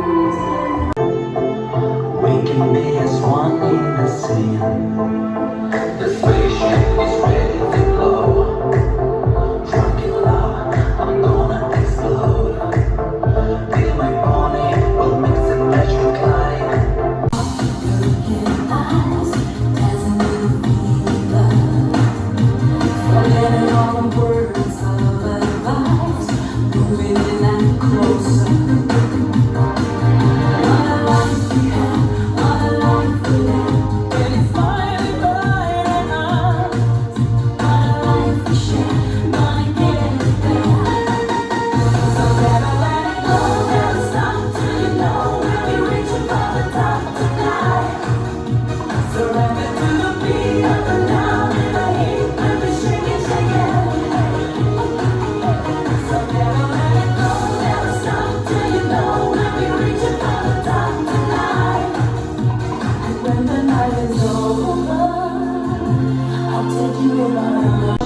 We can be as one in the same. The spaceship is ready to blow. Drunk in love, I'm gonna explode. Be my pony, we'll mix and match with Clyde. Looking eyes, dancing with fever. Forgetting all the words of advice. Moving in and closer. What a life we have, what a life we have. When it's finally burning up. What a life we share, gonna get it there. So never let it go, never stop till you know we'll be reaching for the top tonight. Surrender to the beat of the now in the heat, we'll be shaking, shaking. So never let it go, never stop till you know we'll be reaching for the top tonight. And when the night is over, I'll take you in my arms.